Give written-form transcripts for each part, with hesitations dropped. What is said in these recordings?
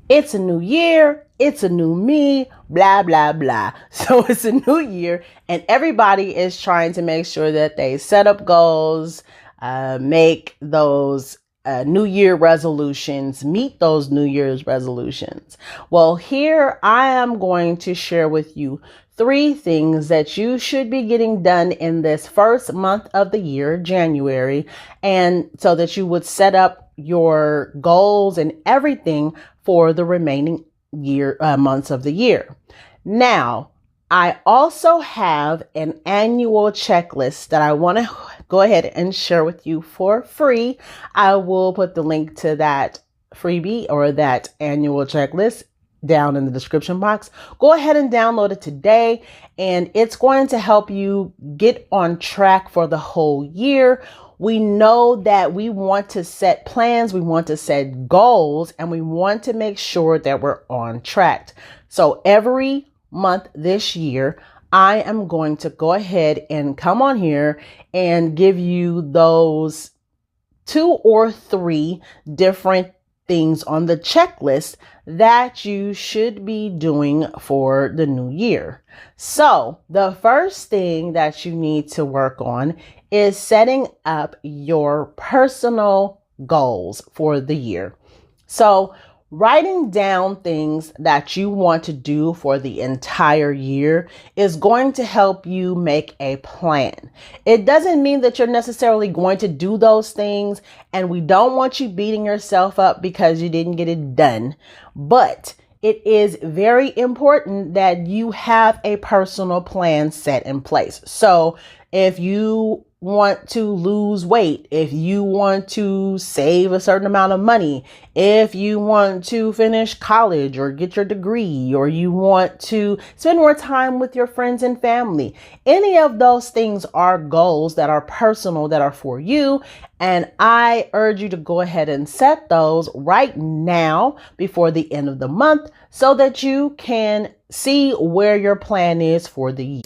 It's a new year. It's a new me, blah, blah, blah. So it's a new year, and everybody is trying to make sure that they set up goals, make those New Year resolutions, meet those New Year's resolutions. Well, here I am going to share with you three things that you should be getting done in this first month of the year, January, and so that you would set up your goals and everything for the remaining months of the year. Now, I also have an annual checklist that I want to go ahead and share with you for free. I will put the link to that freebie or that annual checklist down in the description box. Go ahead and download it today, and it's going to help you get on track for the whole year. We know that we want to set plans, we want to set goals, and we want to make sure that we're on track. So every month this year, I am going to go ahead and come on here and give you those 2 or 3 different things on the checklist that you should be doing for the new year. So the first thing that you need to work on is setting up your personal goals for the year. So writing down things that you want to do for the entire year is going to help you make a plan. It doesn't mean that you're necessarily going to do those things, and we don't want you beating yourself up because you didn't get it done. But it is very important that you have a personal plan set in place. So if you want to lose weight, if you want to save a certain amount of money, if you want to finish college or get your degree, or you want to spend more time with your friends and family, any of those things are goals that are personal, that are for you. And I urge you to go ahead and set those right now before the end of the month so that you can see where your plan is for the year.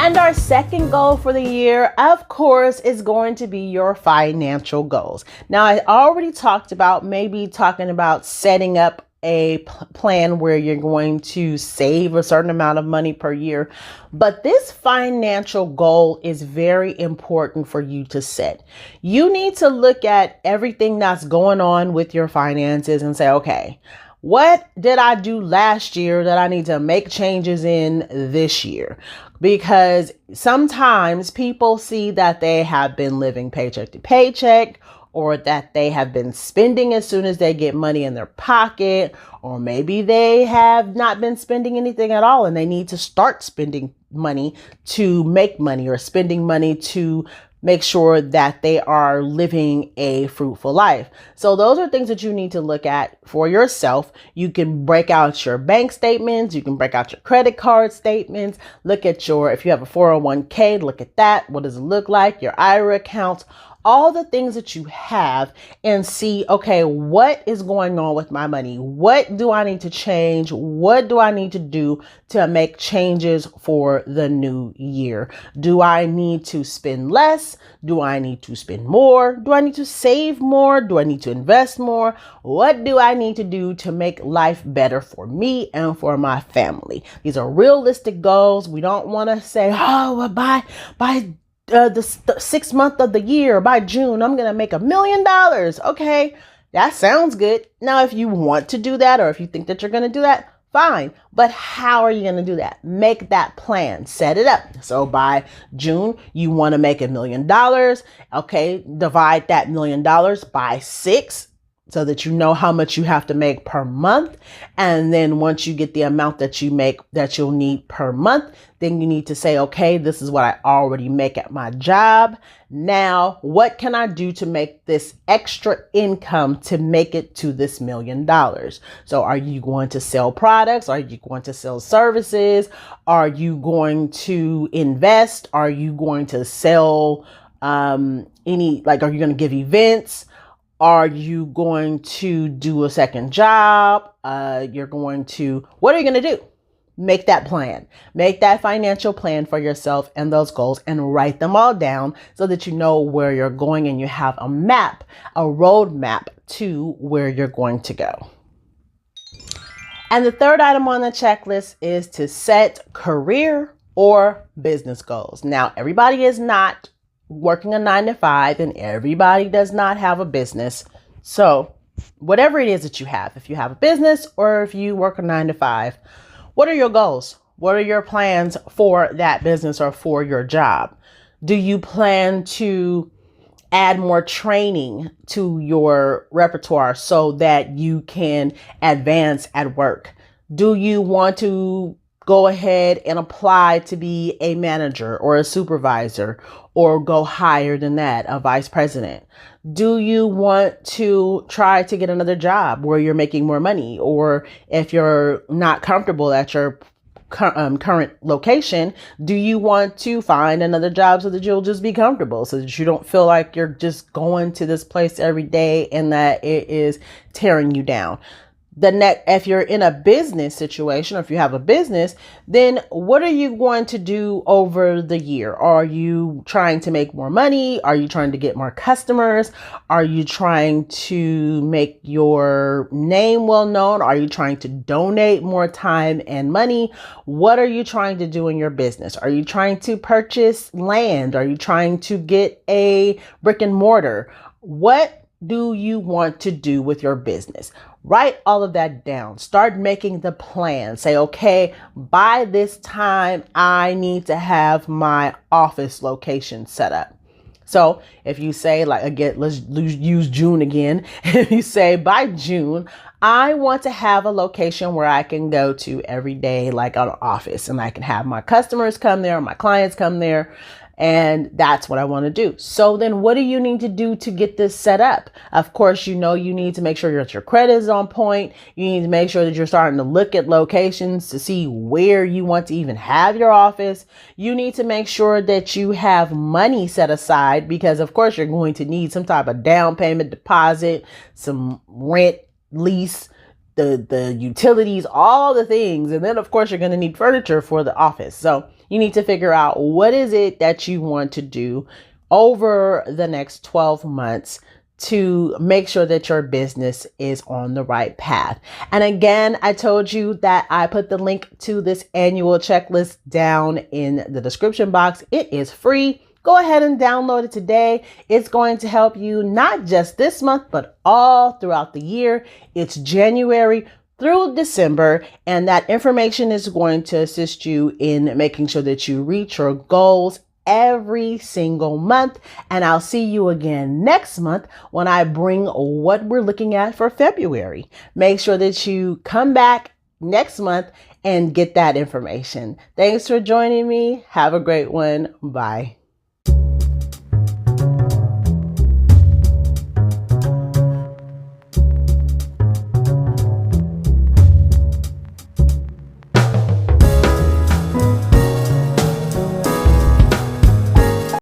And our second goal for the year, of course, is going to be your financial goals. Now, I already talked about talking about setting up a plan where you're going to save a certain amount of money per year. But this financial goal is very important for you to set. You need to look at everything that's going on with your finances and say, okay, what did I do last year that I need to make changes in this year? Because sometimes people see that they have been living paycheck to paycheck, or that they have been spending as soon as they get money in their pocket, or maybe they have not been spending anything at all and they need to start spending money to make money, or spending money to make sure that they are living a fruitful life. So those are things that you need to look at for yourself. You can break out your bank statements. You can break out your credit card statements. Look at if you have a 401k, look at that. What does it look like? Your IRA accounts, all the things that you have, and see, okay, what is going on with my money? What do I need to change? What do I need to do to make changes for the new year? Do I need to spend less? Do I need to spend more? Do I need to save more? Do I need to invest more? What do I need to do to make life better for me and for my family? These are realistic goals. We don't want to say, oh, well, by the 6th month of the year, by June, I'm going to make $1 million. Okay, that sounds good. Now, if you want to do that, or if you think that you're going to do that, fine. But how are you going to do that? Make that plan, set it up. So by June, you want to make $1 million. Okay, divide that $1 million by 6, so that you know how much you have to make per month. And then once you get the amount that you make, that you'll need per month, then you need to say, okay, this is what I already make at my job. Now, what can I do to make this extra income to make it to this $1 million? So are you going to sell products? Are you going to sell services? Are you going to invest? Are you going to sell are you going to give events? Are you going to do a second job? What are you going to do? Make that plan. Make that financial plan for yourself and those goals and write them all down so that you know where you're going and you have a map, a road map to where you're going to go. And the third item on the checklist is to set career or business goals. Now, everybody is not working a 9-to-5 and everybody does not have a business. So whatever it is that you have, if you have a business or if you work a 9-to-5, what are your goals? What are your plans for that business or for your job? Do you plan to add more training to your repertoire so that you can advance at work? Do you want to go ahead and apply to be a manager or a supervisor or go higher than that, a vice president? Do you want to try to get another job where you're making more money? Or if you're not comfortable at your current location, do you want to find another job so that you'll just be comfortable, so that you don't feel like you're just going to this place every day and that it is tearing you down? If you're in a business situation, or if you have a business, then what are you going to do over the year? Are you trying to make more money? Are you trying to get more customers? Are you trying to make your name well known? Are you trying to donate more time and money? What are you trying to do in your business? Are you trying to purchase land? Are you trying to get a brick and mortar? What do you want to do with your business? Write all of that down. Start making the plan. Say, okay, by this time, I need to have my office location set up. So if you say, like, again, let's use June again. If you say by June, I want to have a location where I can go to every day, like an office, and I can have my customers come there, my clients come there. And that's what I want to do. So then what do you need to do to get this set up? Of course, you need to make sure that your credit is on point. You need to make sure that you're starting to look at locations to see where you want to even have your office. You need to make sure that you have money set aside, because of course you're going to need some type of down payment deposit, some rent, lease, the utilities, all the things. And then of course you're going to need furniture for the office. So you need to figure out what is it that you want to do over the next 12 months to make sure that your business is on the right path. And again, I told you that I put the link to this annual checklist down in the description box. It is free. Go ahead and download it today. It's going to help you not just this month, but all throughout the year. It's January through December, and that information is going to assist you in making sure that you reach your goals every single month. And I'll see you again next month when I bring what we're looking at for February. Make sure that you come back next month and get that information. Thanks for joining me. Have a great one. Bye.